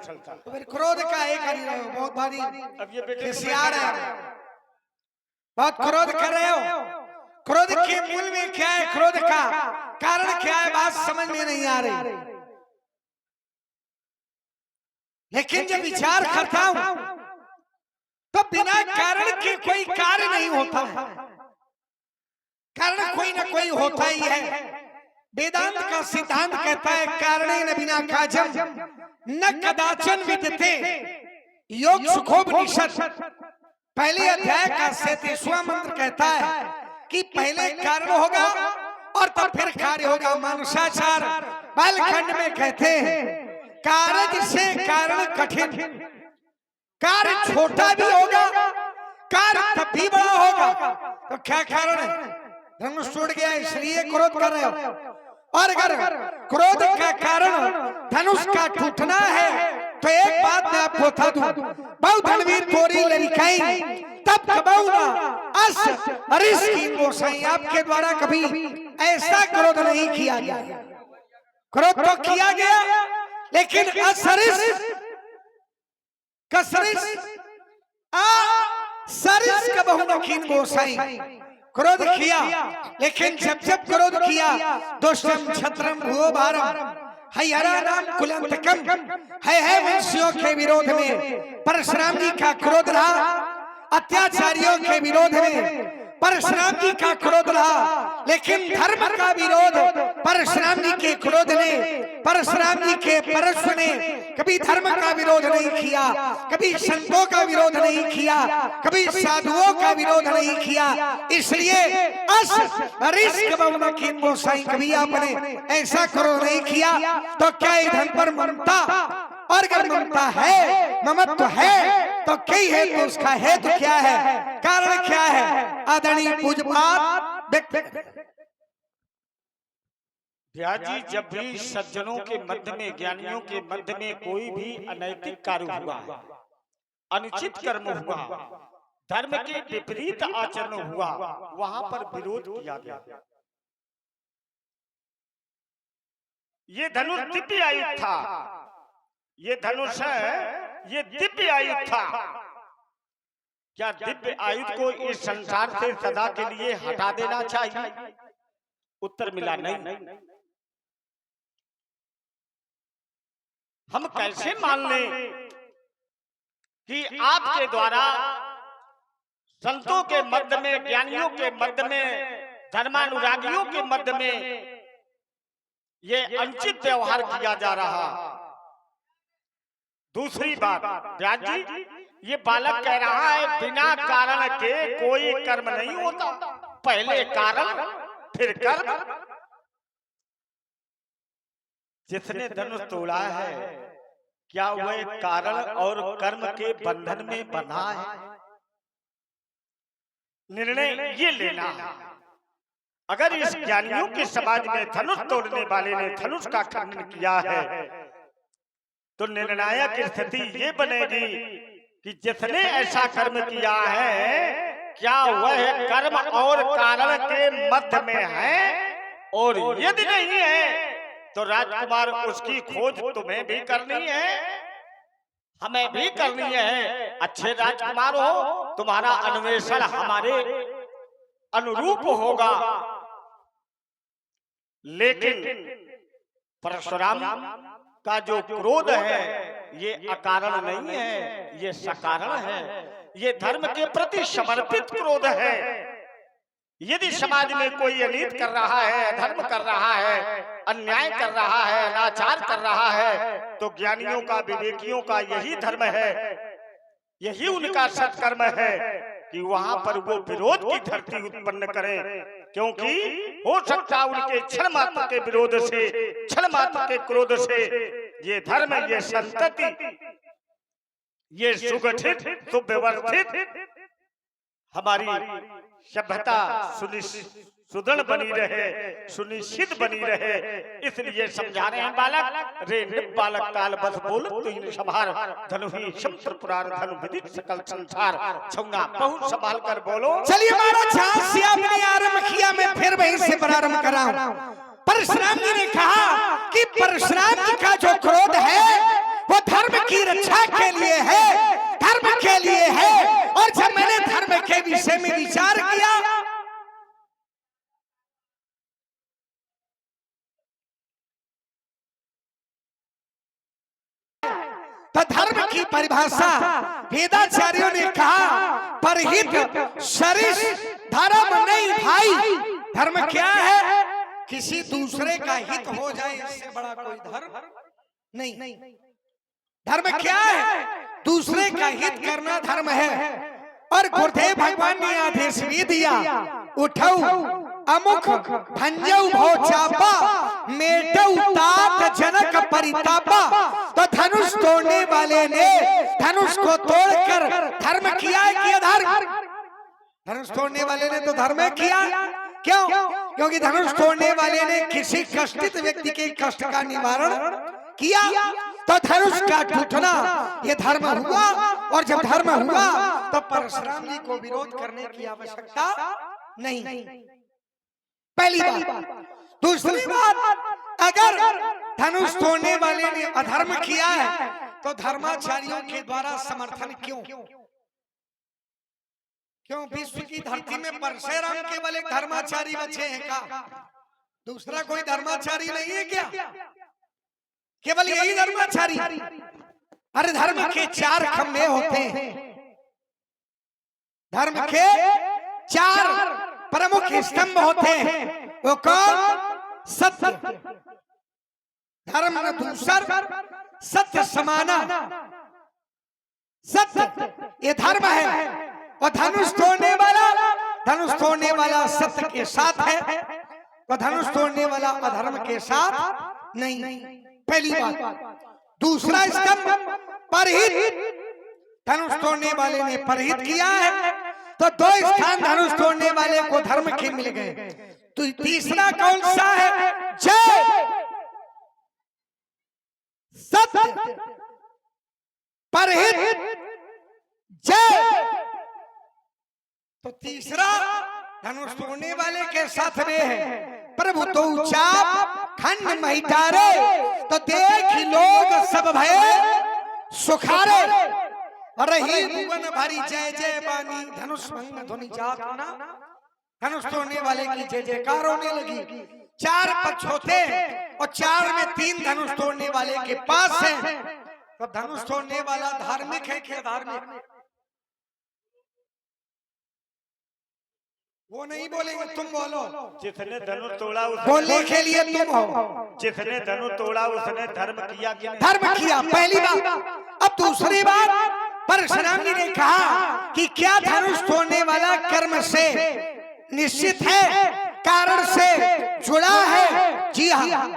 उछलता। तो फिर क्रोध का एक कर रहे हो, बहुत भारी अब ये बेटे खिसिया रहे हो, बहुत क्रोध कर रहे हो। क्रोध के मूल में क्या है, क्रोध का कारण क्या है, बात समझ में नहीं आ रही। लेकिन जब विचार करता हूं तो बिना कारण के कोई कार्य नहीं होता है, कारण कोई ना कोई होता ही है। वेदांत का सिद्धांत कहता है कारणेन बिना कार्यम न कदाचन विद्यते, योग सुखोपनिषद पहले अध्याय का 37वां मंत्र कहता है कि पहले कारण होगा और तब फिर कार्य होगा। मानसाचार बालखंड में कहते हैं कार्य से कारण कठिन, कार्य छोटा भी होगा, कार्य तब भी बड़ा होगा। तो क्या कारण है, धनुष टूट गया इसलिए क्रोध कर रहे हो। और अगर क्रोध का कारण धनुष का टूटना है तो एक बात मैं आपको बता दूं, बहु धनवीर तोरी लड़काई तब कबाऊंगा अस अरिस की गोसाई। आपके द्वारा कभी ऐसा क्रोध नहीं किया गया, क्रोध तो किया गया लेकिन असरिस कसरिस आ सरिस कबहु नखीन गोसाई। क्रोध किया लेकिन जब जब क्रोध किया दुष्टम छत्रम भुवो भारम हयरा नाम कुलंतकम है वंशियों के विरोध में परशुराम जी का क्रोध रहा, अत्याचारियों के विरोध में परशुराम जी का क्रोध रहा। लेकिन धर्म का विरोध परशुराम जी के क्रोध ने, परशुराम जी के परशु ने कभी धर्म का विरोध नहीं किया, कभी संतों का विरोध नहीं किया, कभी साधुओं का विरोध नहीं किया। इसलिए गोसाई कभी आपने ऐसा क्रोध नहीं किया। तो क्या धन पर ममता, और अगर ममता है, ममत्व है तो कई है तो उसका हेतु क्या है, कारण क्या है। आदरणीय पूज्यपाद व्यास जी, जब भी सज्जनों के मध्य में, ज्ञानियों के मध्य में कोई भी अनैतिक कार्य हुआ, अनुचित कर्म हुआ, धर्म के विपरीत आचरण हुआ, वहां पर विरोध किया गया। ये धनुष दिव्य आयुध था, ये धनुष है, ये दिव्य आयुध था। क्या दिव्य आयुध को इस संसार से सदा के लिए हटा देना चाहिए? उत्तर मिला नहीं। हम कैसे मान लें कि आपके द्वारा संतों के मध्य में, ज्ञानियों के मध्य में, धर्मानुरागियों के मध्य में ये अनुचित व्यवहार किया जा रहा। दूसरी बात, व्यास जी, ये बालक कह रहा है बिना कारण के कोई कर्म नहीं होता, पहले कारण फिर कर्म। जिसने धनुष तोड़ा है क्या वह कारण और कर्म के बंधन में बंधा है? निर्णय ये लेना है। अगर इस ज्ञानियों के समाज में धनुष तोड़ने वाले ने धनुष का खंडन किया है तो निर्णायक स्थिति ये बनेगी कि जिसने ऐसा कर्म किया है क्या वह कर्म और कारण के मध्य में है, और यदि नहीं है तो राजकुमार उसकी खोज तुम्हें भी करनी है, हमें भी करनी है। अच्छे राजकुमार हो, तुम्हारा अन्वेषण हमारे अनुरूप होगा। लेकिन परशुराम का जो क्रोध है ये अकारण नहीं है, ये सकारण है। ये धर्म के प्रति समर्पित क्रोध है। यदि समाज में कोई अनीत कर रहा है, धर्म कर रहा है, अन्याय कर रहा है, अनाचार कर रहा है, तो ज्ञानियों का, विवेकियों का यही धर्म है, यही उनका सत्कर्म है कि वहां पर वो विरोध की धरती उत्पन्न करें। क्योंकि हो सकता उनके क्षण मात्र के विरोध से, क्षण मात्र के क्रोध से ये धर्म, ये संतति, ये सुगठित, सुव्यवस्थित हमारी सभ्यता सुदृढ़ बनी रहे, सुनिश्चित बनी रहे। इसलिए समझा रहे हैं बालक, रे बालक काल बस बोल तुम संभार, धनु ही शंत्र पुराण धनु विदित सकल संसार, छौना बहुत संभाल कर बोलो। चलिए महाराज, जहां से आपने आरंभ किया मैं फिर वहीं से प्रारंभ कर रहा हूं। परशुराम जी ने कहा कि परशुराम जी का जो क्रोध है वो धर्म की के विषय में विचार किया तो धर्म की परिभाषा वेदाचार्यों ने कहा परहित सरिस धर्म नहीं भाई। धर्म क्या है? किसी दूसरे का हित हो जाए, इससे बड़ा कोई धर्म नहीं। धर्म क्या है? दूसरे का हित करना धर्म है। और गुरुदेव भगवान ने आदेश भी दिया, उठौ अमुख भंजौ भौ चापा मेटौ तात जनक परितापा। तो धनुष तोड़ने वाले ने धनुष को तोड़कर धर्म किया है कि अधर्म? धनुष तोड़ने वाले ने तो धर्म किया। क्यों? क्योंकि धनुष तोड़ने वाले ने किसी कष्टित व्यक्ति के कष्ट का निवारण किया। तो धनुष का टूटना ये धर्म हुआ। और जब धर्म हुआ तो परशुराम जी को विरोध करने की आवश्यकता नहीं। पहली बात। दूसरी बात, अगर धनुष तोड़ने वाले ने अधर्म किया है तो धर्माचार्यों के द्वारा समर्थन क्यों? क्यों विश्व की धरती में परशुराम केवल एक धर्माचारी बचे हैं का? दूसरा कोई धर्माचारी नहीं है क्या? केवल यही धर्माचारी? अरे धर्म के 4 खंभे होते हैं। धर्म के 4 प्रमुख स्तंभ होते हैं। वो कौन? सत्य, धर्म न दूसर, सत्य समाना। सत्य ये धर्म है। और धनुष तोड़ने वाला सत्य के साथ है और धनुष तोड़ने वाला अधर्म के साथ नहीं। पहली बात। दूसरा स्तंभ परहित। धनुष तोड़ने वाले ने परहित किया है तो 2 स्थान धनुष तोड़ने वाले को धर्म के मिल गए। तो तीसरा कौन सा है? जय सत्य परहित जय। तो तीसरा धनुष तोड़ने वाले के साथ में है प्रभु तो चाप खंड महिटारे। तो देख लोग सब भय सुखारे। रही भुवन भरी जय जय बानी धनुष भंग ध्वनि जात ना। धनुष तोड़ने वाले की जय जयकार होने लगी। 4 पक्ष होते हैं और 4 में 3 धनुष तोड़ने वाले के पास है। तो धनुष तोड़ने वाला धार्मिक है कि अधार्मिक? वो नहीं बोलेंगे, तुम बोलो। जिसने धनुष तोड़ा बोलने के लिए तुम हो। जिसने धनुष तोड़ा उसने धर्म किया कि नहीं? धर्म किया, पहली बात। अब दूसरी बात, परशुराम जी ने कहा कि क्या धनुष तोड़ने वाला कर्म से निश्चित है, कारण से जुड़ा है? जी हाँ।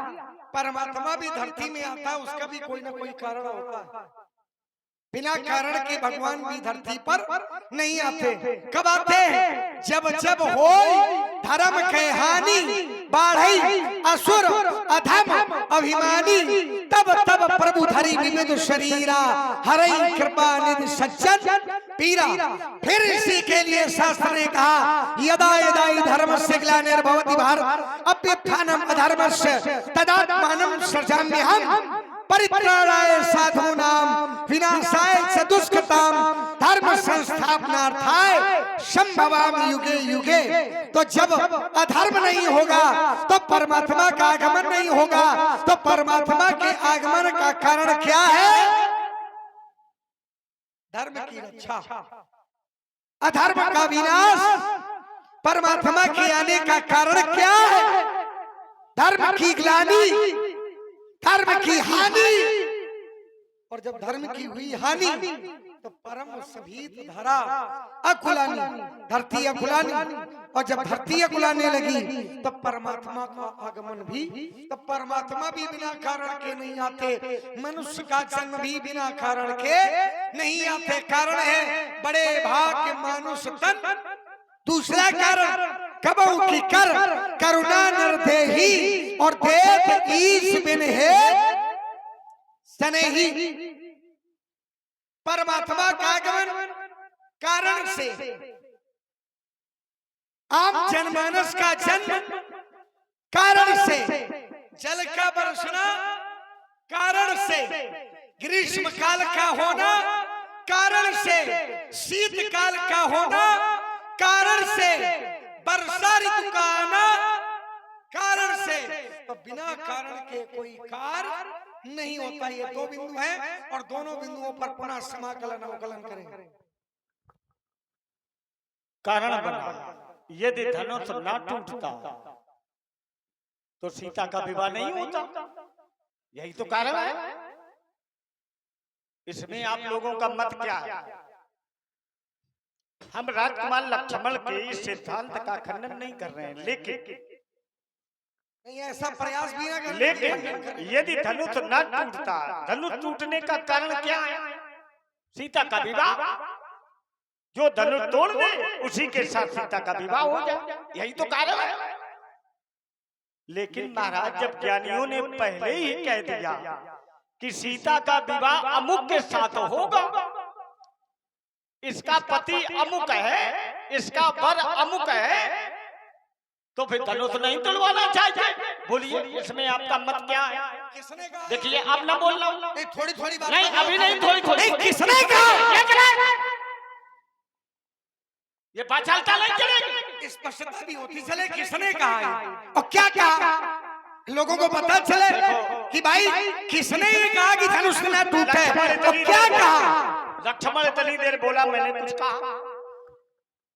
परमात्मा भी धरती में आता है, उसका भी कोई ना कोई कारण होता है। बिना कारण के भगवान भी धरती पर नहीं आते। कब आते हैं? जब जब हो धर्म के हानि बाढ़ई असुर अधम अभिमानी तब तब प्रभु धरी विविध शरीरा हरई कृपा निधि सज्जन पीरा। फिर इसी के लिए शास्त्र ने कहा यदा यदा धर्मस्य ग्लानिर्भवति भारत अभ्युत्थानम् अधर्मस्य तदात्मानं सृजाम्यहम् परित्राणाय साधूनां विनाशाय च दुष्कृतां धर्म संस्थापनार्थाय संभवामि युगे युगे। तो जब अधर्म नहीं होगा तो परमात्मा का आगमन नहीं होगा। तो परमात्मा के आगमन का कारण क्या है? धर्म की रक्षा, अधर्म का विनाश। परमात्मा के आने का कारण क्या है? धर्म की ग्लानि, धर्म की हानि। और जब धर्म की हुई हानि तो परम सभीत धरा अकुलानी, धरती अकुलानी। और जब धरती अकुलाने लगी तो परमात्मा का आगमन भी, तो परमात्मा भी बिना कारण के नहीं आते। मनुष्य का जन्म भी बिना कारण के नहीं आते। कारण है बड़े भाग्य मानुष तन। दूसरा कारण कबहू की कर करुणा नर देही और देत ईश बिन है सनेही। परमात्मा का आगमन कारण से, आम जनमानस का जन्म कारण से, जल का बरसना कारण से, ग्रीष्म काल का होना कारण से, शीत काल का होना कारण से, वर्षा ऋतु का आना कारण से, तो बिना कारण के कोई कार्य नहीं होता। ये दो बिंदु हैं और दोनों बिंदुओं पर पुनः समाकलन अवकलन करें। कारण बना, यदि धनुष न टूटता तो सीता का विवाह नहीं होता। यही तो कारण है। इसमें आप लोगों का मत क्या है? हम राजकुमार लक्ष्मण के इस सिद्धांत का खंडन नहीं कर रहे हैं, लेकिन ऐसा प्रयास भी ना करें। लेकिन यदि धनुष न टूटता, धनुष टूटने का कारण क्या है? सीता का विवाह। जो धनुष तोड़ दे उसी के साथ सीता का विवाह हो जाए, यही तो कारण है। लेकिन महाराज, जब ज्ञानियों ने पहले ही कह दिया कि सीता का विवाह अमुक के साथ होगा, इसका पति अमुक है, इसका वर अमुक है, तो फिर धनुष नहीं तोड़वाना चाहिए। बोलिए, इसमें आपका मत क्या है? किसने कहा? देखिए, आप ना बोलना। थोड़ी थोड़ी बात नहीं, अभी नहीं, थोड़ी थोड़ी। किसने कहा? ये बात चलता नहीं चलेगी। स्पष्टता भी होती चले किसने कहा है और क्या कहा, लोगों को पता चले कि भाई किसने ये कहा कि धनुष न टूटे और क्या कहा। लक्ष्मण इतनी देर बोला, मैंने कुछ कहा,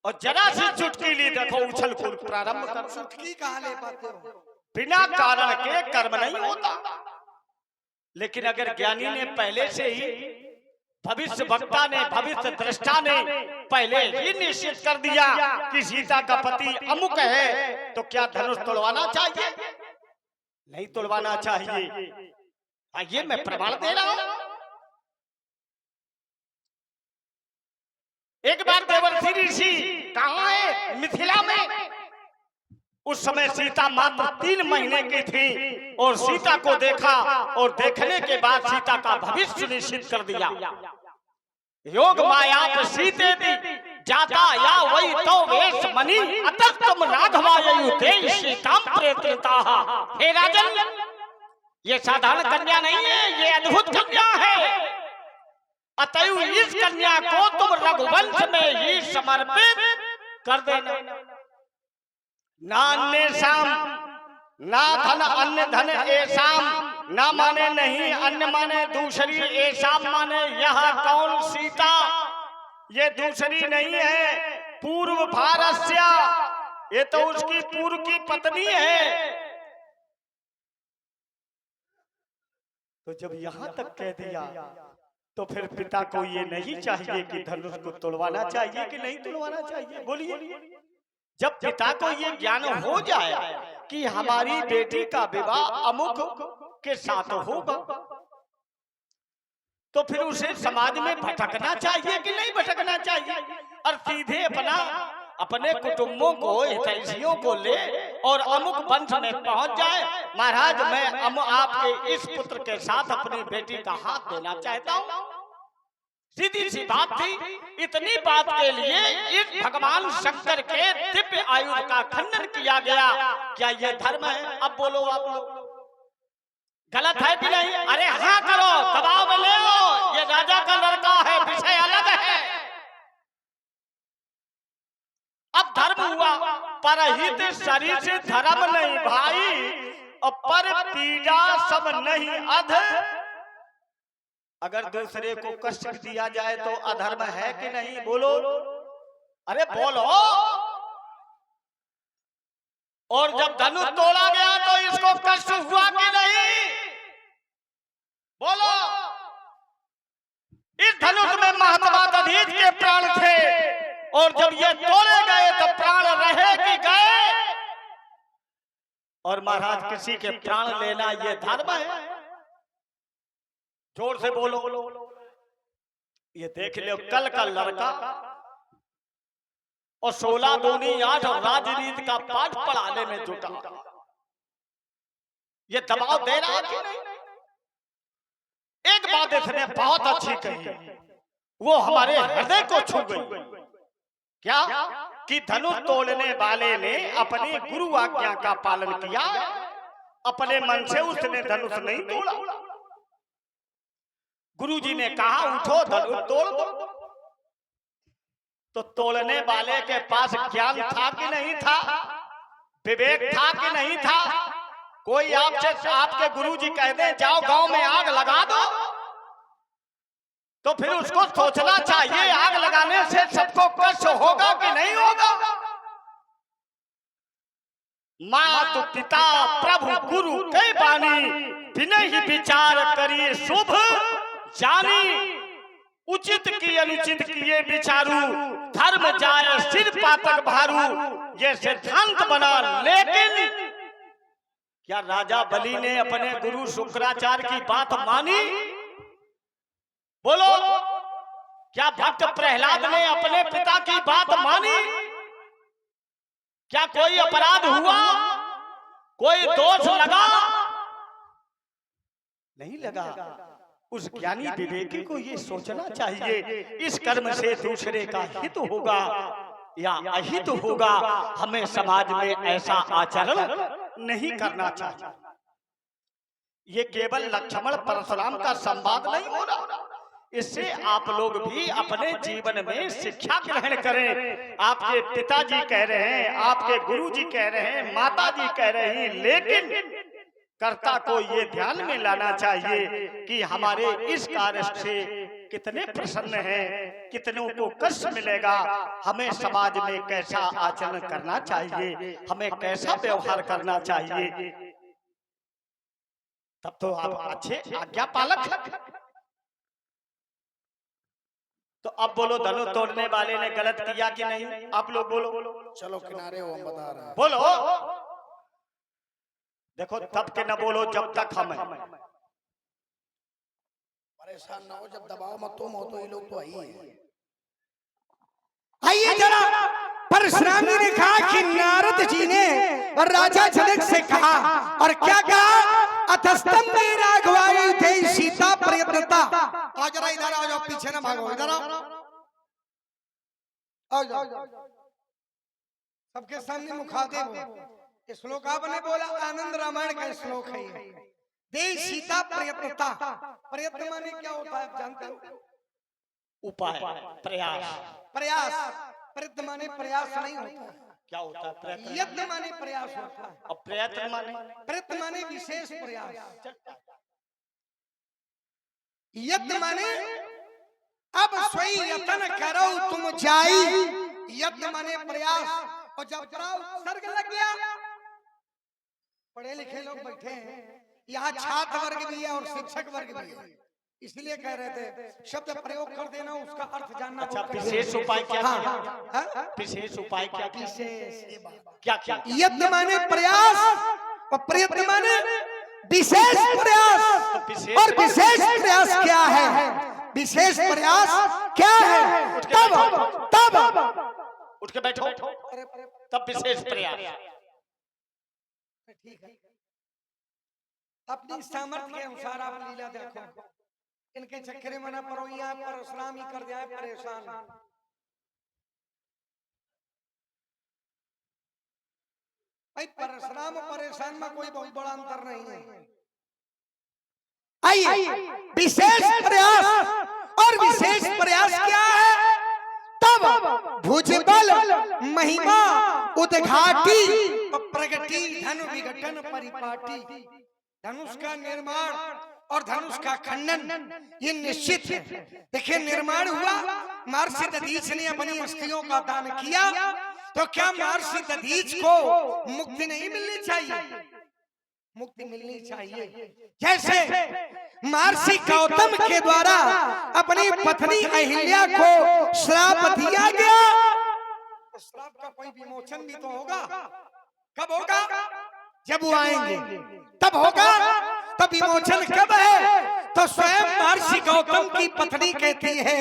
और जरा सी चुटकी ली, देखो उछल कूद प्रारंभ कर। चुटकी कहाँ ले पाते हो? बिना कारण के कर्म नहीं होता। लेकिन अगर ज्ञानी ने पहले से ही, भविष्य वक्ता ने, भविष्य दृष्टा ने पहले ही निश्चित कर दिया कि सीता का पति अमुक है, तो क्या धनुष तोड़वाना चाहिए? नहीं तोड़वाना चाहिए। ये मैं प्रमाण दे रहा हूं। एक बार देवर्षि ऋषि कहाँ है? मिथिला में। उस समय सीता मात्र 3 महीने की थी और सीता को देखा और देखने के बाद सीता का भविष्य निश्चित कर दिया। योग माया सीते दी जाता या वही तो वेश मणि अतस्तम राघवायुते सीताम प्रेतता। हे राजन, ये साधारण कन्या नहीं है, ये अद्भुत कन्या है। अतएव इस कन्या को तुम रघुवंश में ही समर्पित कर देना। नान्य शाम ना धन अन्य धन ऐसाम, ना माने नहीं अन्य माने दूसरी, ऐसाम माने यह कौन सीता, ये दूसरी नहीं है, पूर्व भारस्या, ये तो उसकी पूर्व की पत्नी है। तो जब यहां तक कह दिया तो फिर पिता को ये नहीं चाहिए कि धनुष को तोड़वाना चाहिए कि नहीं तोड़वाना चाहिए? बोलिए। जब पिता को ये ज्ञान हो जाए कि हमारी बेटी का विवाह अमुक के साथ होगा, तो फिर उसे समाज में भटकना चाहिए कि नहीं भटकना चाहिए? और सीधे अपने कुटुंबों को, हितैषियों को ले और अमुक वंश में पहुंच जाए। महाराज, मैं आपके इस पुत्र के साथ अपनी बेटी का हाथ देना चाहता हूं। सीधी सी बात थी। इतनी बात के लिए इस भगवान शंकर के दिव्य आयुध का खंडन किया गया। क्या यह धर्म है? अब बोलो आप लोग, गलत है कि नहीं? अरे हाँ करो, दबाव में ले लो। ये राजा का लड़का है, विषय अलग है। अब धर्म हुआ परहित शरीर से धर्म नहीं भाई, और पर पीड़ा सब नहीं अध। अगर दूसरे को कष्ट दिया जाए तो अधर्म है कि नहीं? बोलो, अरे बोलो। और जब धनुष तोड़ा गया तो इसको कष्ट हुआ कि नहीं? बोलो। इस धनुष में महात्मा दधीच के प्राण थे, और जब ये तोड़े गए तो प्राण रहे कि गए? और महाराज, किसी के प्राण लेना ये धर्म है? जोर से बोलो। ये देख लो, कल का लड़का और 16 दूनी 8 राजनीति का पाठ पढ़ाने में जुटा। ये दबाव दे रहा है कि नहीं? एक बात इसने बहुत अच्छी कही, वो हमारे हृदय को छू गई। क्या? कि धनुष तोड़ने वाले ने अपनी गुरु आज्ञा का पालन किया, अपने मन से उसने धनुष नहीं तोड़ा। गुरुजी ने कहा उठो, धनुष तोड़ दो। तो तोड़ने वाले के पास ज्ञान था कि नहीं था, विवेक था कि नहीं था? कोई आपसे आपके गुरुजी कह दे जाओ गांव में आग लगा दो, तो फिर उसको सोचना चाहिए आग लगाने से सबको कष्ट होगा कि नहीं होगा। मातु पिता प्रभु गुरु के बानी, बिना ही विचार करिए शुभ जानी। उचित की अनुचित किए विचारू, धर्म जाए सिर पातक भारू, ये सिद्धांत बना। लेकिन क्या राजा बलि ने अपने गुरु शुक्राचार्य की बात मानी? बोलो, क्या भक्त प्रहलाद ने अपने पिता की बात मानी? क्या कोई अपराध हुआ, कोई दोष लगा? नहीं लगा। उस ज्ञानी विवेकी को ये सोचना चाहिए इस कर्म से दूसरे का हित होगा या अहित होगा। हमें समाज में ऐसा आचरण नहीं करना चाहिए। ये केवल लक्ष्मण परशुराम का संवाद नहीं हो रहा, इससे आप लोग भी अपने जीवन में शिक्षा ग्रहण करें। आपके पिताजी कह रहे हैं, आपके गुरुजी कह रहे हैं, माताजी कह रहे हैं, लेकिन कर्ता को ये ध्यान में लाना चाहिए कि हमारे इस कार्य से कितने प्रसन्न हैं, कितनों को कष्ट मिलेगा, हमें समाज में कैसा आचरण करना चाहिए, हमें कैसा व्यवहार करना चाहिए। तब तो आप अच्छे आज्ञा पालक। तो अब बोलो, धनु तोड़ने वाले ने गलत किया कि नहीं? आप लोग बोलो। चलो किनारे हो, हम बता रहे हैं। बोलो। देखो, तब के न बोलो जब तक हम परेशान ना हो, जब दबाव मत तुम हो तो ये लोग तो आई है। आइए जरा, परशुराम जी ने कहा कि नारद जी ने और राजा जनक से कहा, और क्या कहा? अतस्तम में राघवायु थे सीता प्रयत्नता। आओ जरा इधर आओ, जाओ पीछे ना भागो, इधर आओ, आओ जाओ। सबके सामने मुखातिब। ये श्लोक आपने बोला, आनंद रामायण का श्लोक है ये। दे सीता प्रयत्नता। प्रयत्न माने क्या होता है आप जानते हो? उपाय, प्रयास। प्रयास। प्रयत्न माने प्रयास नहीं होता। क्या होता है प्रयत्न? यत्न माने प्रयास होता है। अब प्रयत्न माने? प्रयत्न माने विशेष प्रयास। यत्न माने अब स्वयं यत्न करो तुम जाई। यत्न माने प्रयास। और जब सर्ग लग गया, पढ़े लिखे लोग बैठे हैं यहाँ, छात्र वर्ग भी है और शिक्षक वर्ग भी है, इसलिए कह रहे थे शब्द प्रयोग कर देना, उसका अर्थ जानना। अच्छा, विशेष उपाय क्या किया? विशेष उपाय क्या? क्या क्या? यत्न माने प्रयास और प्रयत्न माने विशेष प्रयास। और विशेष प्रयास क्या है? विशेष प्रयास क्या है? तब उठ के बैठो, तब विशेष प्रयास। ठीक है, अपनी सामर्थ्य के अनुसार आप लीला देखो। इनके चक्कर में ना पड़ो, यहाँ परशुराम ही कर दिया परेशान। भाई परशुराम परेशान में कोई बहुत बड़ा अंतर नहीं है। आइए, विशेष प्रयास। और विशेष प्रयास क्या है? तब भुजबल महिमा उद्घाटी प्रगति धनु विघटन परिपाटी। धनुष का निर्माण और धनुष का खंडन ये निश्चित है। देखिए, निर्माण हुआ, महर्षि दधीच ने अपनी अस्थियों का दान किया, तो क्या महर्षि दधीच को मुक्ति नहीं मिलनी चाहिए? मुक्ति मिलनी चाहिए। जैसे महर्षि गौतम के द्वारा अपनी पत्नी अहिल्या को श्राप दिया गया, तो श्राप का कोई विमोचन भी तो होगा। कब होगा? जब वो आएंगे तब होगा। तब विमोचन कब है? तो स्वयं महर्षि गौतम की पत्नी कहती है,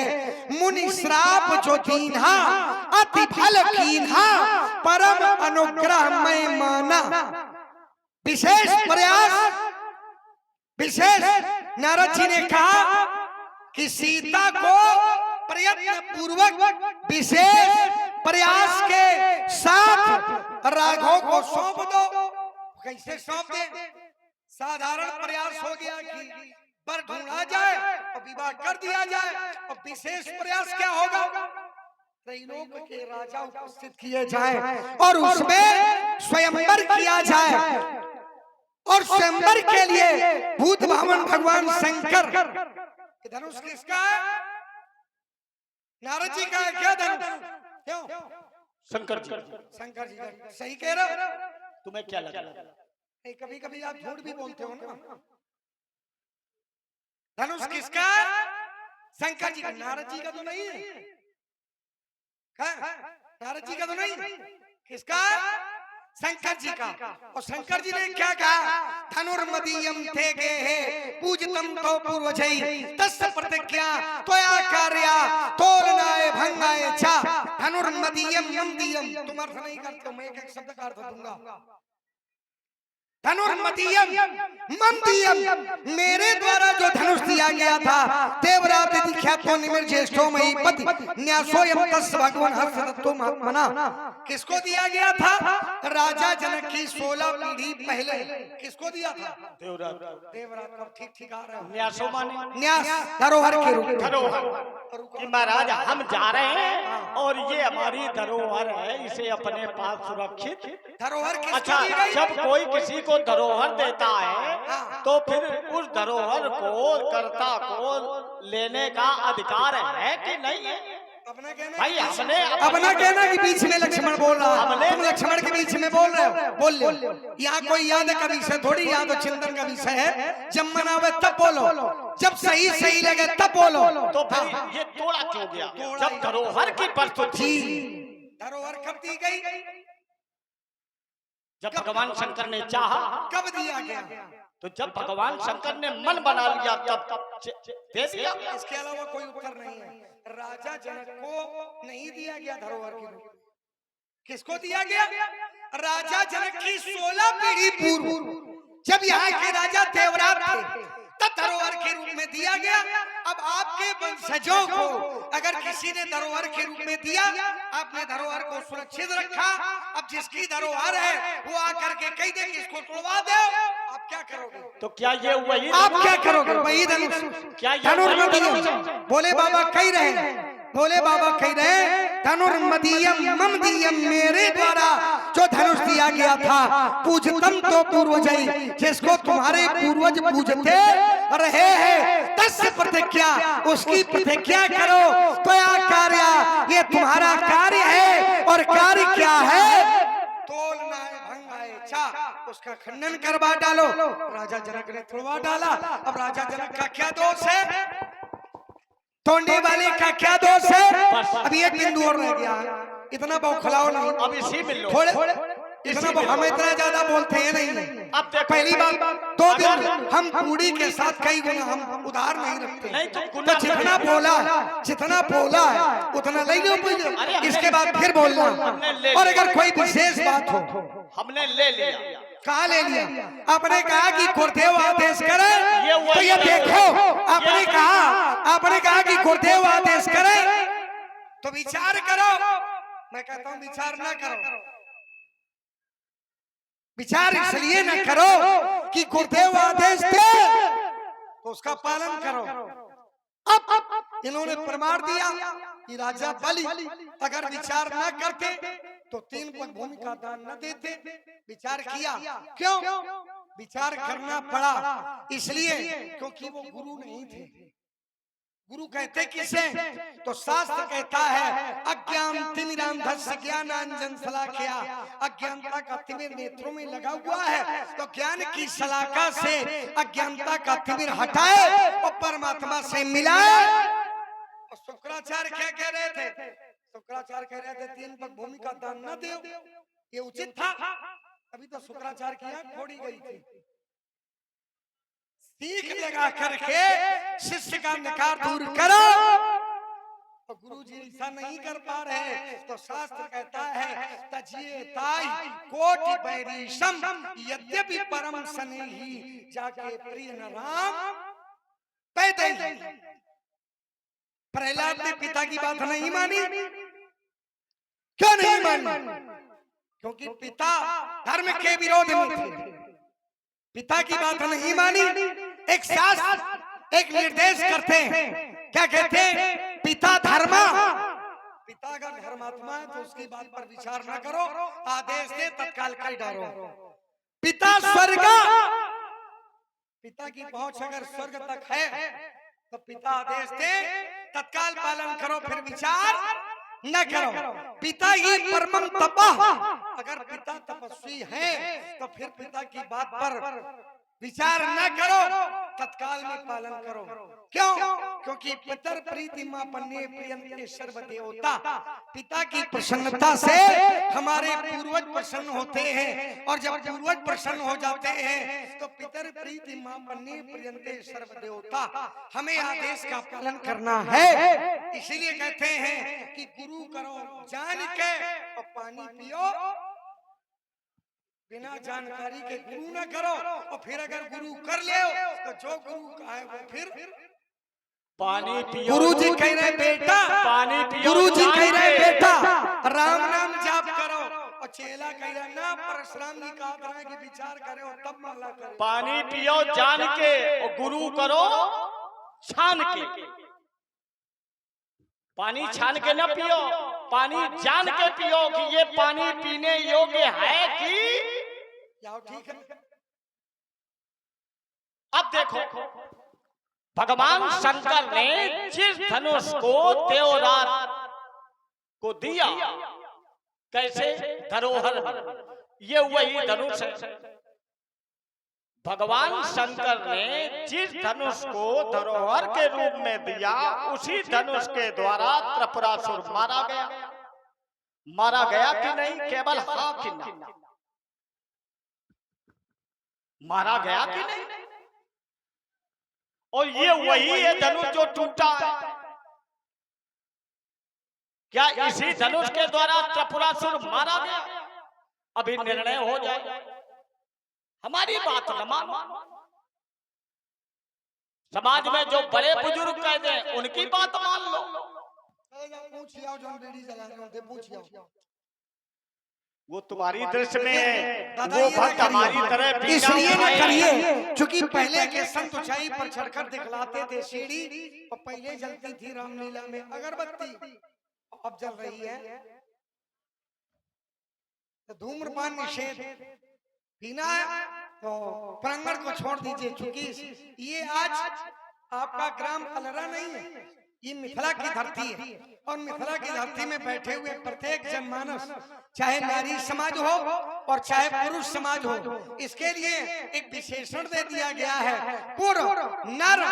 मुनि श्राप जो दीन्हा अति फल कीन्हा, परम अनुग्रह मैं माना। विशेष प्रयास, विशेष। नारद जी ने कहा कि सीता को प्रयत्न पूर्वक विशेष प्रयास के साथ राघव को सौंप दो। कैसे सौंप दे? साधारण प्रयास हो गया कि वर ढूंढा जाए और विवाह कर दिया जाए, और विशेष प्रयास क्या होगा? त्रैलोक के राजा उपस्थित किए जाएं और उसमें स्वयंवर किया जाए और स्वयंवर के लिए भूत भावन भगवान शंकर। धनुष किसका है? नारद जी का है क्या धनुष? क्यों? शंकर जी। शंकर जी का। सही कह रहे हो? तुम्हें क्या लगा? कभी कभी आप झूठ भी बोलते हो ना। धनुष किसका? शंकर जी का। नारद जी का तो नहीं है। नारद जी का तो नहीं, किसका? शंकर जी का। और शंकर जी ने क्या कहा? धनुर्मदीयम थे गे है पूजतम तो पूर्वजई तस्य प्रतिज्ञा त्वया कार्या तोलनाय भंगाय चा। धनुर्मदीयम मदीयम तुम अर्थ नहीं करते हो, मैं एक शब्द का अर्थ दूंगा। धनुर्मदीयम मदीयम मेरे द्वारा जो धनुष दिया गया था देवरात ख्यातो निमिर ज्येष्ठो महीपति न्यासोयम तस् भगवान हर्षदत्तो महात्मना। किसको दिया गया था? राजा जनक की 16 पीढ़ी पहले। किसको दिया था? देवरात। देवरात। ठीक ठीक आ रहा है। न्यासो माने न्यास धरोहर के रूप में। धरोहर कि महाराज हम जा रहे हैं और ये हमारी धरोहर है, इसे अपने पास सुरक्षित। धरोहर किसको अच्छा, दी गई? जब कोई किसी को धरोहर देता है तो फिर उस धरोहर को कर्ता को लेने का अधिकार है कि नहीं है? भाई हमने अपना कहना कि बीच में लक्ष्मण बोल रहा है, तुम लक्ष्मण के बीच में बोल रहे हो। बोल लो। यहाँ कोई याद का विषय थोड़ी, याद और चिंतन का विषय है। जब मन आवे तब बोलो, जब सही सही लगे तब बोलो। तो फिर ये तोड़ा क्यों गया? जब धरोहर की प्रस्तुति, धरोहर कब दी गई? जब भगवान शंकर ने चाहा। कब दिया गया? तो जब भगवान शंकर ने मन बना लिया तब दे दिया। इसके अलावा कोई उत्तर नहीं है। राजा जनक को नहीं दिया गया धरोहर की रूप। किसको दिया गया? राजा जनक की 16 पीढ़ी पूर्व जब यहाँ के राजा देवरात थे तब धरोहर के रूप में दिया गया। अब आपके वंशजों को अगर किसी ने धरोहर के रूप में दिया, आपने धरोहर को सुरक्षित रखा। अब जिसकी धरोहर है वो आकर के कह दे कि इसको तोड़वा दो, आप क्या करोगे? तो क्या ये वही? आप क्या करोगे? वही धनुष। क्या धनुर्मदीयम भोले बाबा कह रहे, भोले बाबा कह रहे धनुर्मदीयम मदीयम मेरे द्वारा जो धनुष दिया गया था पूजतम तो पूर्वजई जिसको तुम्हारे पूर्वज पूजते रहे हैं तस्य प्रतिज्ञा उसकी प्रतिज्ञा करो। त्वया कार्या ये तुम्हारा कार्य है। और कार्य क्या है? तोलनाय भंगाय चा उसका खंडन करवा डालो। राजा जनक ने तोड़वा डाला। अब राजा जनक का क्या दोष है? तोड़ने वाले का क्या दोष है? अभी एक बिंदु और रह गया। इतना बौखलाओ नहीं। अब इसी में लो। थोड़े हम इतना ज्यादा बोलते हैं नहीं। अब देखो, पहली बात, 2 दिन हम पूरी के साथ कई गुना हम उधार नहीं रखते। नहीं तो जितना बोला है उतना ले लो। इसके बाद फिर बोलना। और अगर कोई विशेष बात हो, हमने ले लिया। कहा ले लिया? आपने कहा कि गुरुदेव आदेश करे तो ये देखो, आपने कहा कि गुरुदेव आदेश करे तो विचार करो। मैं कहता हूं विचार ना करो। विचार इसलिए न करो कि गुरुदेव आदेश दे तो उसका पालन करो। अब इन्होंने प्रमाण दिया कि राजा बलि अगर विचार न करते तो 3 पग भूमि का दान न देते। विचार किया। क्यों विचार करना पड़ा? इसलिए क्योंकि वो गुरु नहीं थे। गुरु कहते किसे? तो शास्त्र कहता है अज्ञान तिमिरांधस्य ज्ञानांजन शलाकया। अज्ञानता का तिमिर नेत्रों में लगा हुआ है तो ज्ञान की शलाका से अज्ञानता का तिमिर हटाए और परमात्मा से मिलाए। और शुक्राचार्य क्या कह रहे थे? शुक्राचार्य कह रहे थे 3 पग भूमि का दान न दो, ये उचित था। अभी तो शुक्राचार्य की आंख फोड़ी गई थी। सीख लगा करके शिष्य का निकार दूर करो। तो गुरु जी ऐसा नहीं कर पा रहे तो शास्त्र कहता है तजिए ताई कोटि बैरीशम यद्यपि परम स्नेही जाके प्रिय न राम पैदल। प्रहलाद ने पिता की बात नहीं मानी। क्यों नहीं मानी? क्योंकि पिता धर्म के विरोध में थे। पिता की बात नहीं मानी। एक शास्त्र एक निर्देश करते हैं, क्या कहते हैं? पिता धर्मा पिता अगर धर्मात्मा है तो उसकी बात पर विचार न करो, आदेश दे तत्काल कर डालो। पिता स्वर्ग, पिता की पहुंच अगर स्वर्ग तक है तो पिता आदेश दे तत्काल पालन करो, फिर विचार न करो। पिता ही परमम तपः, अगर पिता तपस्वी है तो फिर पिता की बात पर विचार न करो, तत्काल में पालन करो। क्यों? क्योंकि पितर प्रीति मां पन्ने प्रियंते सर्व देवता, पिता की प्रसन्नता से हमारे पूर्वज प्रसन्न होते हैं, और जब पूर्वज प्रसन्न हो जाते हैं तो पितर प्रीति मां पन्ने प्रियंते सर्व देवता, हमें आदेश का पालन करना है। इसीलिए कहते हैं कि गुरु करो जान के और पानी पियो बिना जानकारी के गुरु न करो, और फिर अगर गुरु कर ले तो जो गुरु का है वो फिर पानी पियो। गुरु जी कह रहे बेटा पानी पियो, गुरु जी कह रहे जान के। बेटा राम नाम जाप करो, और चेला कह रहा ना परशुराम जी कहा था कि विचार करे और तब माला करे। पानी पियो जान के और गुरु करो छान के। पानी छान के न पियो, पानी जान के पियो कि ये पानी पीने योग्य है कि ठीक है। अब देखो भगवान शंकर ने जिस धनुष को देवराज को दिया, कैसे धरोहर, ये वही धनुष है। भगवान शंकर ने जिस धनुष को धरोहर के रूप में दिया, उसी धनुष के द्वारा त्रिपुरासुर मारा गया। मारा गया कि नहीं? केवल हाँ कि ना? मारा गया कि नहीं? और ये वही है धनुष जो टूटा है। क्या इसी धनुष के द्वारा त्रिपुरासुर मारा गया? अभी निर्णय हो जाए, हमारी बात न मानो। समाज में जो बड़े बुजुर्ग कह दें उनकी बात मान लो। वो तुम्हारी दृष्टि में है, वो भक्त हमारी तरह इसलिए न करिए क्योंकि पहले के संत ऊंचाई पर चढ़कर दिखलाते थे सीढ़ी, और पहले जलती थी रामलीला में अगरबत्ती, अब जल रही है। तो धूम्रपान निषेध, पीना है तो प्रांगण को छोड़ दीजिए, क्योंकि ये आज आपका ग्राम अलरा नहीं है, ये मिथिला की धरती है, और मिथिला की धरती में बैठे हुए प्रत्येक जनमानस, चाहे नारी समाज हो और चाहे पुरुष समाज हो, इसके लिए एक विशेषण दे दिया गया है, पूर्व नर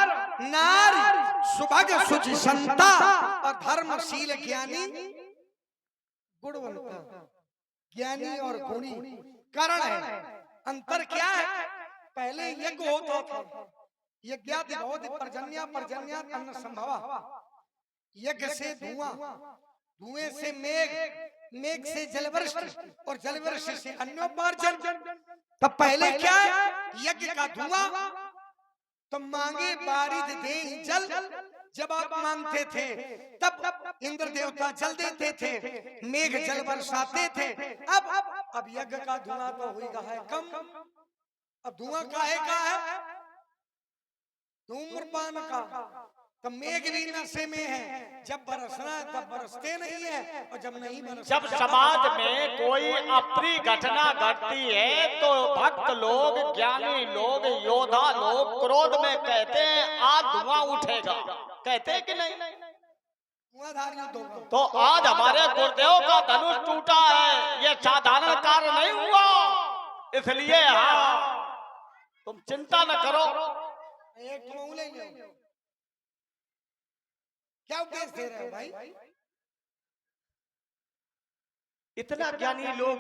नारी सुभग सुचि संता और धर्मशील ज्ञानी गुणवंता। ज्ञानी और गुणी कारण है। अंतर क्या है? पहले यज्ञ होता था, यज्ञादि बहुत पर्जन्या पर्जन्या अन्न संभवा, यज्ञ से धुआं, धुएं से मेघ, मेघ से जलवर्षा और जलवर्षा से अन्योपार्जन। तब पहले क्या है? यज्ञ का धुआं तो मांगे बारिद दे जल, जब आप मांगते थे तब इंद्र देवता जल देते थे, मेघ जल बरसाते थे। अब यज्ञ का धुआं तो हुई है कम, अब धुआं काहे का है? धूम्रपान का। तो मेघ भी नशे में है, जब बरसना है तब बरसते नहीं है, और जब नहीं बरसते। जब समाज में कोई अप्रिय घटना घटती है तो भक्त लोग, ज्ञानी लोग, योद्धा लोग क्रोध में कहते हैं आज धुआं उठेगा, कहते हैं कि नहीं? तो आज हमारे गुरुदेव का धनुष टूटा है, ये साधारण कार्य नहीं हुआ, इसलिए हाँ तुम चिंता न करो। क्या उपदेश दे रहे हो भाई? इतना ज्ञानी लोग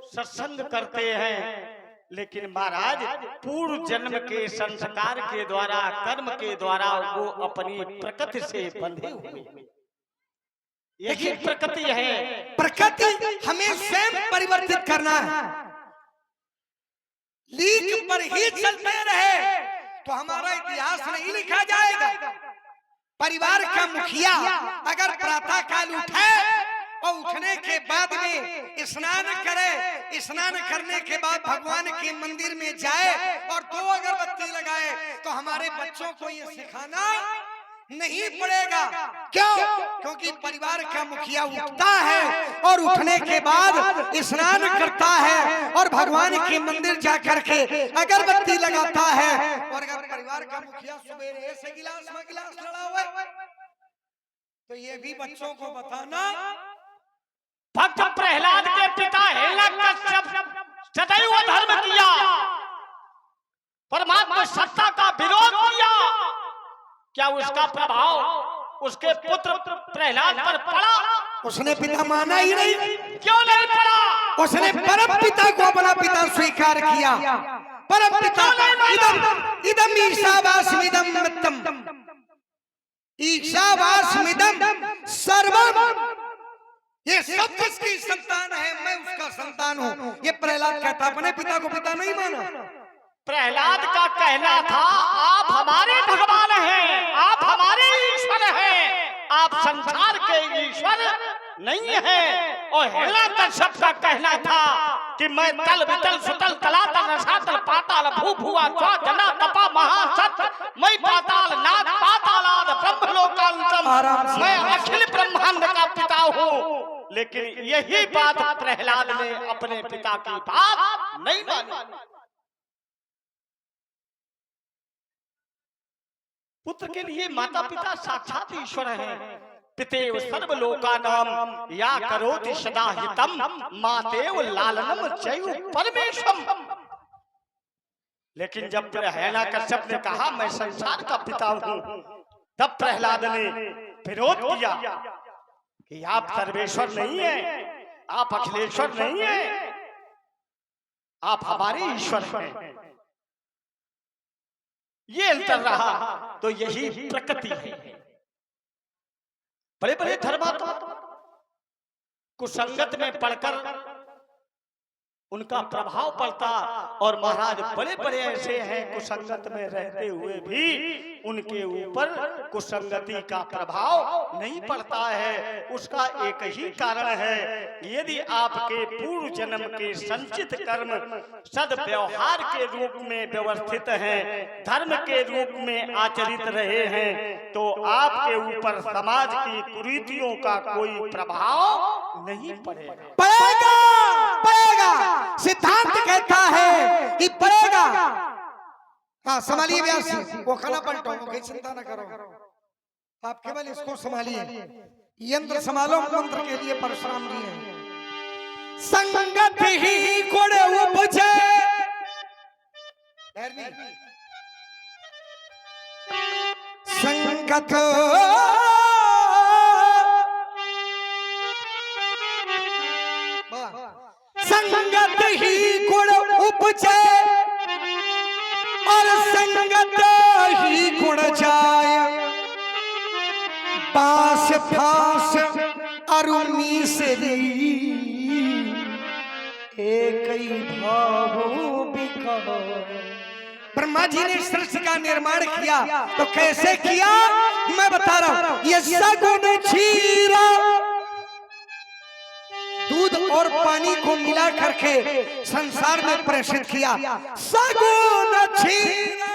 सत्संग करते हैं, लेकिन महाराज पूर्व जन्म के संस्कार के द्वारा, कर्म के द्वारा वो अपनी प्रकृति से बंधे हुए। यही प्रकृति है। प्रकृति हमें स्वयं परिवर्तित करना है। लीक पर ही चलते रहे तो हमारा इतिहास नहीं लिखा जाएगा। परिवार का मुखिया अगर प्रातः काल उठे और उठने के बाद में स्नान करे, स्नान करने के बाद भगवान के मंदिर में जाए और 2 अगरबत्ती लगाए, तो हमारे बच्चों को ये सिखाना नहीं पड़ेगा। क्यों? क्योंकि परिवार का मुखिया उठता है और उठने के बाद स्नान करता है और भगवान के मंदिर जा करके अगरबत्ती लगाता है। और अगर परिवार का मुखिया सुबह ऐसे गिलास में गिलास लड़ा हुआ है तो ये भी बच्चों को बताना। भक्त प्रहलाद के पिता हिरण्यकश्यप सदैव धर्म किया, परमात्मा सत्ता का विरोध किया। क्या उसका प्रभाव उसके पुत्र प्रहलाद पर पड़ा? उसने पिता माना ही नहीं। क्यों नहीं पड़ा? उसने परम पिता को अपना पिता स्वीकार किया। परम पिता इदम इदम ईशावास्मिदम मित्तम, ईशावास्मिदम सर्वम, ये सब किसकी संतान है? मैं उसका संतान हूँ। ये प्रहलाद कहता, अपने पिता को पिता नहीं माना। प्रहलाद का कहना था आप हमारे भगवान हैं, आप हमारे ईश्वर हैं, आप संसार के ईश्वर नहीं हैं। और हिरण्यकश्यप का कहना था कि मैं तल वितल सुतल तलातल रसातल पाताल भू भुआ स्वा जना तपा महासत, मैं पाताल नाथ पातालाद ब्रह्मलोकांतम, मैं अखिल ब्रह्मांड का पिता हूँ। लेकिन यही बात प्रहलाद ने अपने पिता की बात नहीं मानी। पुत्र के लिए माता पिता साक्षात ईश्वर हैं। पितेव सर्वलोकानां या करोति सदा हितम, मातेव लालनम चैव परमेशम। लेकिन जब हिरण्यकश्यप ने कहा मैं संसार का पिता हूं, तब प्रहलाद ने विरोध किया कि आप सर्वेश्वर नहीं हैं, आप अखिलेश्वर नहीं हैं, आप हमारे ईश्वर हैं। ये अंतर रहा। तो यही प्रकृति है। बड़े बड़े धर्मात्मा कुसंगत में पढ़कर उनका प्रभाव पड़ता, और महाराज बड़े बड़े ऐसे हैं कुसंगत में रहते हुए भी उनके ऊपर कुसंगति का प्रभाव नहीं पड़ता है। उसका एक ही कारण है, यदि आपके पूर्व जन्म के संचित कर्म सद्व्यवहार के रूप में व्यवस्थित हैं, धर्म के रूप में आचरित रहे हैं, तो आपके ऊपर समाज की कुरीतियों का कोई प्रभाव नहीं पड़ेगा। पड़ेगा। सिद्धांत कहता है कि पड़ेगा। हाँ, संभालिए व्यास जी, वो खाना पलटो, कोई चिंता न करो, आप केवल इसको संभालिए। यंत्र संभालो, मंत्र के लिए परशुराम जी हैं। संगत ही गुण उपजे, संगत संगत ही गुण उपजे और संगत ही गुण जाय, पास फास अरुणी से एक ही भाव बिका। ब्रह्मा जी ने सृष्टि का निर्माण किया तो कैसे किया मैं बता रहा हूं। ये सगुण क्षीरा, दूध और पानी को मिला करके संसार में प्रेषित किया। सगुण क्षीरा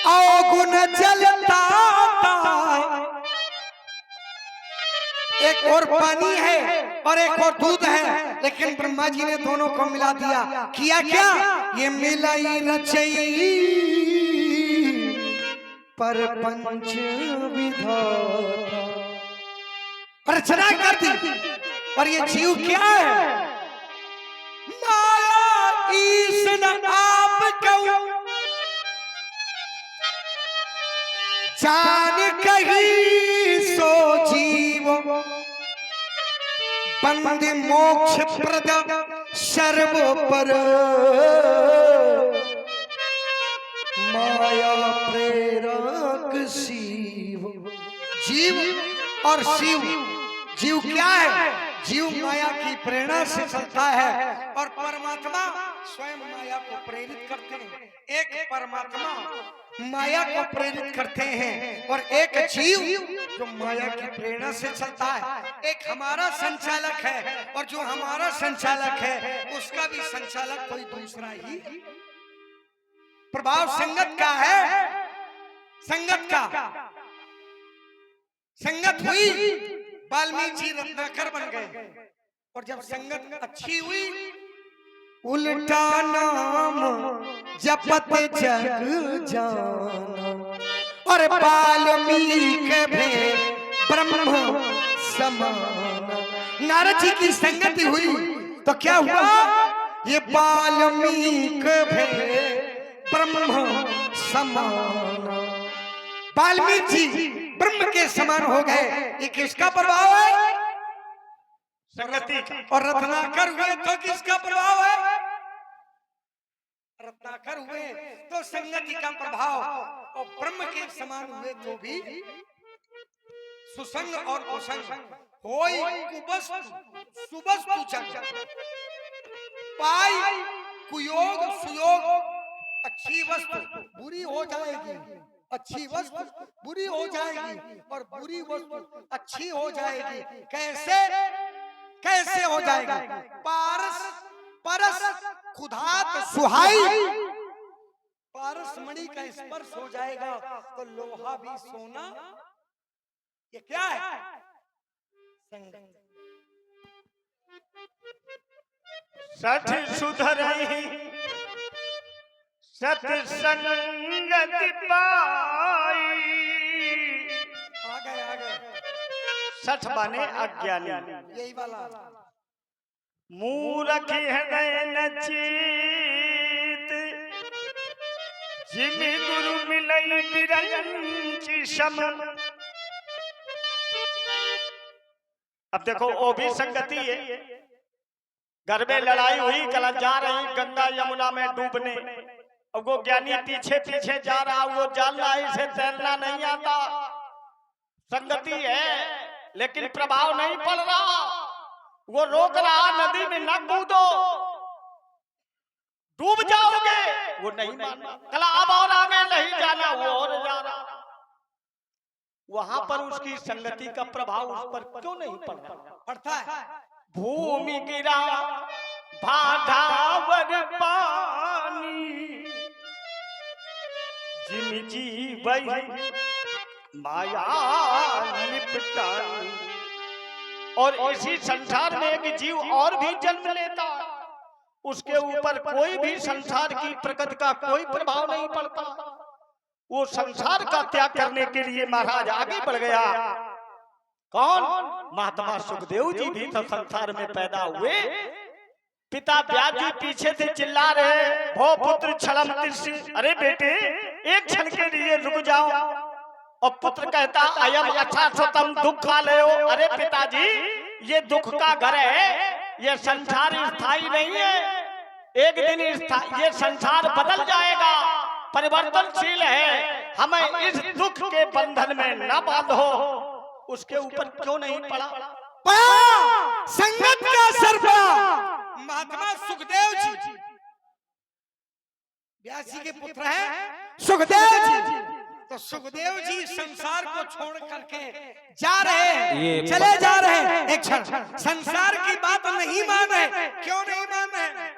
अवगुण जलता, एक और पानी है और एक और दूध है, लेकिन ब्रह्मा जी ने दोनों को मिला दिया। किया क्या? ये मिलाई रचई पर पंच विधाता, रचना कर दी। और ये जीव क्या है? माया ईसन आप कहूं जान कही सो जीव, बंद मोक्ष प्रद सर्व पर, माया प्रेरक शिव। जीव और शिव, जीव क्या है? जीव माया की प्रेरणा से चलता है और परमात्मा स्वयं माया को प्रेरित करते हैं। एक परमात्मा माया को प्रेरित करते हैं और एक जीव जो माया की प्रेरणा से चलता है। एक हमारा संचालक है और जो हमारा संचालक है उसका भी संचालक कोई दूसरा ही। प्रभाव संगत का है संगत का संगत हुई, वाल्मीकि जी रत्नाकर बन गए। और जब संगत अच्छी हुई, उल्टा नाम जपत जग जाना, और वाल्मीकि भे ब्रह्म समान। नारद जी की संगति हुई तो क्या हुआ? ये वाल्मीकि भे ब्रह्म समान। वाल्मीकि जी ब्रह्म के समान हो गए। ये किसका प्रभाव है? संगति का। और रत्नाकर हुए तो किसका प्रभाव है? रत्नाकर हुए तो संगति का प्रभाव। और ब्रह्म के समान हुए तो भी सुसंग और कुसंग होई कुवस्तु सुवस्तु जग पाई कुयोग सुयोग। अच्छी वस्तु बुरी हो जाएगी, अच्छी वस्तु बुरी हो जाएगी, और बुरी वस्तु अच्छी हो जाएगी। कैसे कैसे हो जाएगी? पारस परस खुदात सुहाई। पारस मणि का स्पर्श हो जाएगा तो लोहा भी सोना। ये क्या है? संगत। सठ सुधरहि सत्संगति पाई। आ गए। सठ माने अज्ञानी, यही वाला। मूर्ख हृदय न चेत, जिमि गुरु मिलई बिरंचि सम। अब देखो वो भी संगति है। घर में लड़ाई हुई, कल जा रही गंगा यमुना में डूबने। अब वो ज्ञानी पीछे पीछे जा रहा, वो जान रहा है इसे तैरना नहीं आता। संगति है लेकिन प्रभाव नहीं पड़ रहा। वो रोक रहा, नदी में न कूदो, डूब जाओगे। वो नहीं माना, कल अब और आगे नहीं जाना, वो और जा रहा। वहां पर उसकी संगति का प्रभाव उस पर क्यों नहीं पड़ता है? भूमि गिरा भाधावर पानी, जिम जीवई माया लिपटानी। और इसी संसार में एक जीव और भी जन्म लेता, उसके ऊपर कोई भी संसार की प्रकृति का कोई प्रभाव नहीं पड़ता। वो संसार का त्याग करने के लिए महाराज आगे बढ़ गया। कौन? महात्मा सुखदेव जी भी तो संसार में पैदा हुए। पिता व्यास जी पीछे से चिल्ला रहे, भो पुत्र छलम तिष्ठि। अरे बेटे एक क्षण के लिए रुक जाओ। और पुत्र कहता, अयम अच्छा स्वतम दुख खा ले। अरे पिताजी ये दुख का घर है, ये संसार स्थायी नहीं है। एक दिन ये संसार बदल जाएगा, परिवर्तनशील है। हमें इस दुख के बंधन में न बांधो। उसके ऊपर क्यों नहीं पड़ा? संगत का असर पड़ा। महात्मा सुखदेव जी व्यास जी के पुत्र हैं सुखदेव जी। तो सुखदेव जी संसार को छोड़ करके जा रहे हैं, चले जा रहे हैं। एक क्षण संसार की बात नहीं मान रहे। क्यों नहीं मान रहे?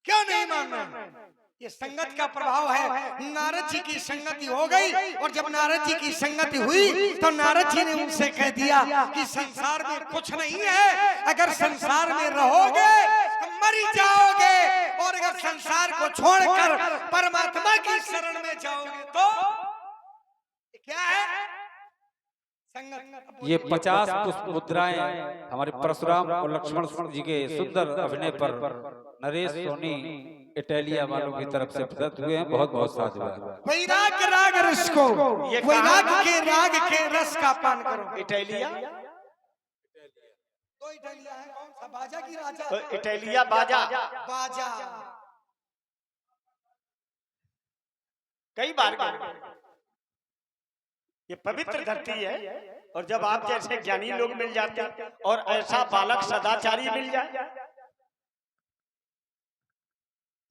क्यों नहीं मान रहे? ये संगत का प्रभाव है। नारद जी की संगति हो गई, और जब नारद जी की संगति हुई तो नारद जी ने उनसे कह दिया कि संसार में कुछ नहीं है। अगर संसार में रहोगे तो मर जाओगे, और अगर संसार को छोड़कर परमात्मा की शरण में जाओगे तो क्या है? संगत। ये 50 पुष्प मुद्राएं हमारे परशुराम और लक्ष्मण जी के सुंदर अभिनय पर नरेश सोनी इटालिया वालों की तरफ से प्रदत्त हुए हैं। बहुत बहुत साधुवाद। वैराग राग रस को, वैराग के राग के रस का पान करो। इटालिया तो इटालिया है कौन सा? बाजा की राजा? तो इटालिया बाजा। बाजा कई बार ये पवित्र धरती है, और जब आप जैसे ज्ञानी लोग मिल जाते हैं और ऐसा बालक सदाचारी मिल जाए,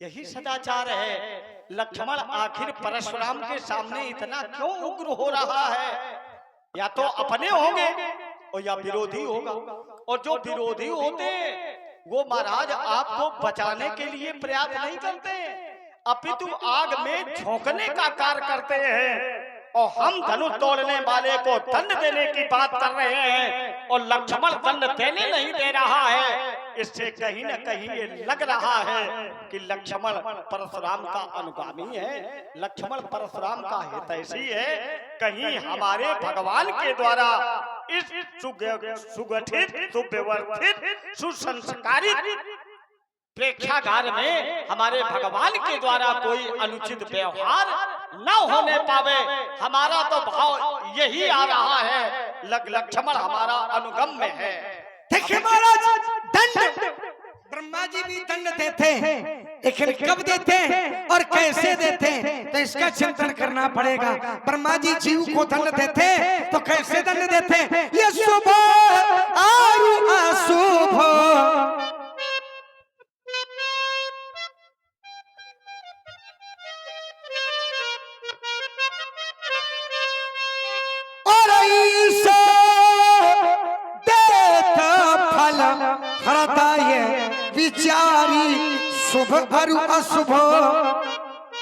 यही सदाचार है। लक्ष्मण आखिर परशुराम के सामने इतना क्यों उग्र हो रहा है? या तो अपने होंगे और या विरोधी होगा। और जो विरोधी होते वो महाराज आपको बचाने के लिए प्रयास नहीं करते, अपितु आग में झोंकने का कार्य करते हैं। और हम धनुष तोड़ने वाले को दंड देने की बात कर रहे हैं और लक्ष्मण दंड देने नहीं दे रहा है। इससे कहीं न कहीं ये लग रहा है कि लक्ष्मण परशुराम का अनुगामी है, लक्ष्मण परशुराम का हितैषी है। कहीं हमारे भगवान के द्वारा इस सुगठित, सुव्यवस्थित, सुसंस्कारित प्रेक्षागार में हमारे भगवान के द्वारा कोई अनुचित व्यवहार न होने पावे। हमारा तो भाव यही आ रहा है, लक्ष्मण हमारा अनुगम्य है। देखिए महाराज, दंड ब्रह्मा जी भी दंड देते हैं, लेकिन कब देते हैं और कैसे देते हैं तो इसका चिंतन करना पड़ेगा। ब्रह्मा जी जीव को दंड देते हैं तो कैसे दंड देते हैं? ये शुभ और अशुभ और ईशो देता फल हरता ये विचारी शुभ और अशुभ।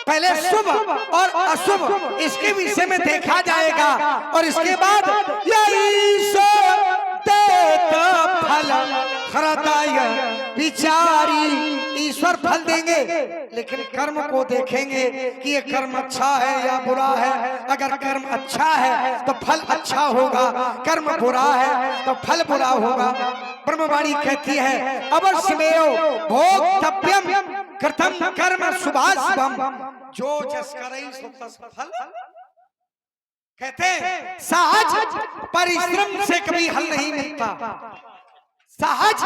पहले शुभ और अशुभ इसके विषय में देखा जाएगा और इसके बाद ईशो देता फल हरता ये विचारी। ईश्वर फल देंगे लेकिन कर्म को देखेंगे कि ये कर्म अच्छा है या बुरा है। अगर कर्म अच्छा है तो फल अच्छा होगा, कर्म बुरा है तो फल बुरा होगा। ब्रह्मवाणी कहती है अवश्यमेव भोक्तव्यम कृतं कर्म शुभाशुभम, जो जस करई सो तस फल। कहते हैं सहज परिश्रम से कभी हल नहीं मिलता, सहज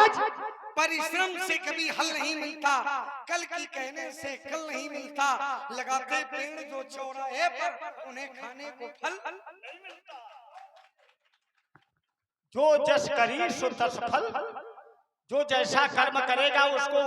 परिश्रम से कभी हल नहीं मिलता, कल की कहने से कल नहीं मिलता। लगाते पेड़ जो चौराहे पर उन्हें खाने को फल नहीं मिलता। जो जस करी सो तस फल, जो जैसा कर्म करेगा उसको